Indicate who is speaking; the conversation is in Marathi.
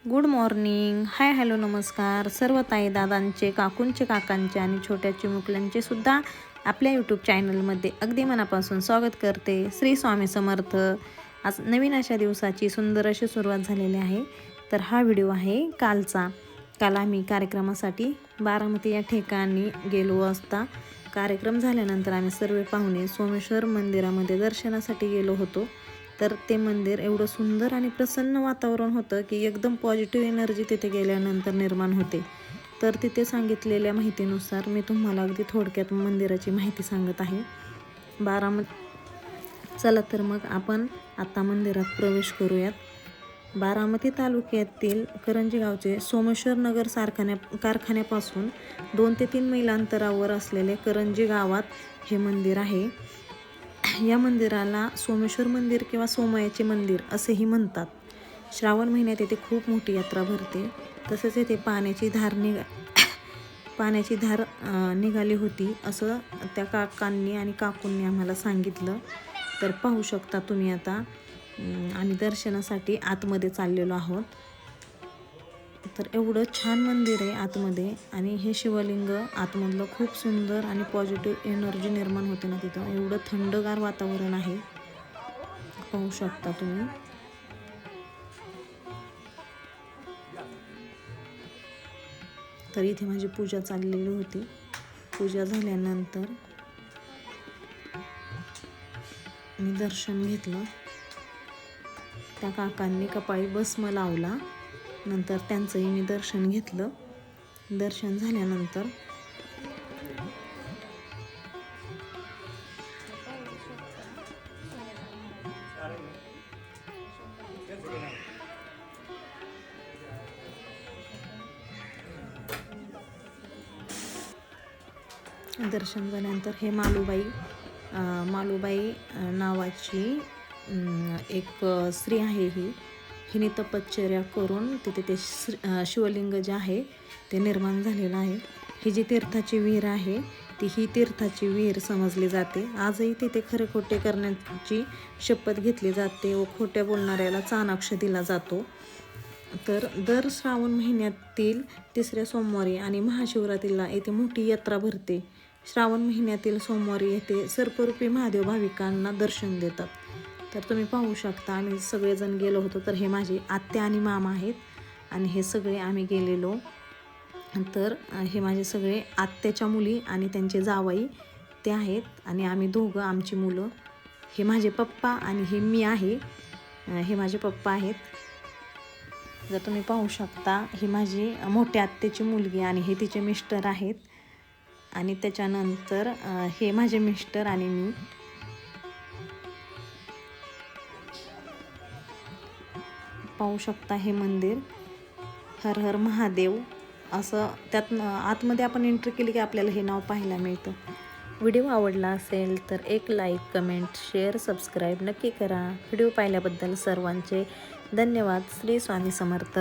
Speaker 1: Good morning. हाय हॅलो नमस्कार सर्व ताई दादांचे, काकूंचे, काकांचे आणि छोट्या चिमुकल्यांचे सुद्धा आपल्या यूट्यूब चॅनलमध्ये अगदी मनापासून स्वागत करते. श्री स्वामी समर्थ. आज नवीन अशा दिवसाची सुंदर अशी सुरुवात झालेली आहे. तर हा व्हिडिओ आहे कालचा. काल आम्ही कार्यक्रमासाठी बारामती या ठिकाणी गेलो असता. कार्यक्रम झाल्यानंतर आम्ही सर्व पाहुणे सोमेश्वर मंदिरामध्ये दर्शनासाठी गेलो होतो. तर ते मंदिर एवढं सुंदर आणि प्रसन्न वातावरण होतं की एकदम पॉझिटिव्ह एनर्जी तिथे गेल्यानंतर निर्माण होते. तर तिथे सांगितलेल्या माहितीनुसार मी तुम्हाला अगदी थोडक्यात मंदिराची माहिती सांगत आहे. चला तर मग आपण आता मंदिरात प्रवेश करूयात. बारामती तालुक्यातील करंजी गावचे सोमेश्वर नगर कारखान्यापासून 2 ते 3 मैल अंतरावर असलेले करंजी गावात हे मंदिर आहे. या मंदिराला सोमेश्वर मंदिर किंवा सोमयाचे मंदिर असेही म्हणतात. श्रावण महिन्यात येथे खूप मोठी यात्रा भरते. तसेच येथे पाण्याची धार निघाली होती असं त्या काकांनी आणि काकूंनी आम्हाला सांगितलं. तर पाहू शकता तुम्ही आता आम्ही दर्शनासाठी आतमध्ये चाललेलो आहोत. तर एवढं छान मंदिर आहे आतमध्ये आणि हे शिवलिंग आतमधलं खूप सुंदर आणि पॉझिटिव्ह एनर्जी निर्माण होते ना तिथं. एवढं थंडगार वातावरण आहे, पाहू शकता तुम्ही. तर इथे माझी पूजा चाललेली होती. पूजा झाल्यानंतर मी दर्शन घेतलं. त्या काकांनी कपाळी भस्म लावला. नंतर त्यांचंही मी दर्शन घेतलं. दर्शन झाल्यानंतर हे मालूबाई नावाची एक स्त्री आहे. हिने तपश्चर्या करून तिथे ते शिवलिंग जे आहे ते निर्माण झालेलं आहे. ही जी तीर्थाची विहीर आहे ही तीर्थाची विहीर समजली जाते. आजही तिथे खरे खोटे करण्याची शपथ घेतली जाते व खोट्या बोलणाऱ्याला चाणाक्ष दिला जातो. तर दर श्रावण महिन्यातील 3ऱ्या सोमवारी आणि महाशिवरात्रीला येथे मोठी यात्रा भरते. श्रावण महिन्यातील सोमवारी येथे सर्परूपी महादेव भाविकांना दर्शन देतात. तर तुम्ही पाहू शकता आम्ही सगळेजण गेलो होतो. तर हे माझे आत्या आणि मामा आहेत आणि हे सगळे आम्ही गेलेलो. तर हे माझे सगळे आत्याच्या मुली आणि त्यांचे जावई ते आहेत आणि आम्ही दोघं, आमची मुलं. हे माझे पप्पा आणि हे मी आहे. हे माझे पप्पा आहेत. जर तुम्ही पाहू शकता ही माझी मोठ्या आत्याची मुलगी आणि हे तिचे मिस्टर आहेत. आणि त्याच्यानंतर हे माझे मिस्टर आणि मी. पाहू शकता हे मंदिर. हर हर महादेव असं त्यात आतमध्ये आपण एंट्री केली की आपल्याला हे नाव पाहायला मिळतं. व्हिडिओ आवडला असेल तर एक लाईक, कमेंट, शेअर, सबस्क्राईब नक्की करा. व्हिडिओ पाहिल्याबद्दल सर्वांचे धन्यवाद. श्री स्वामी समर्थ.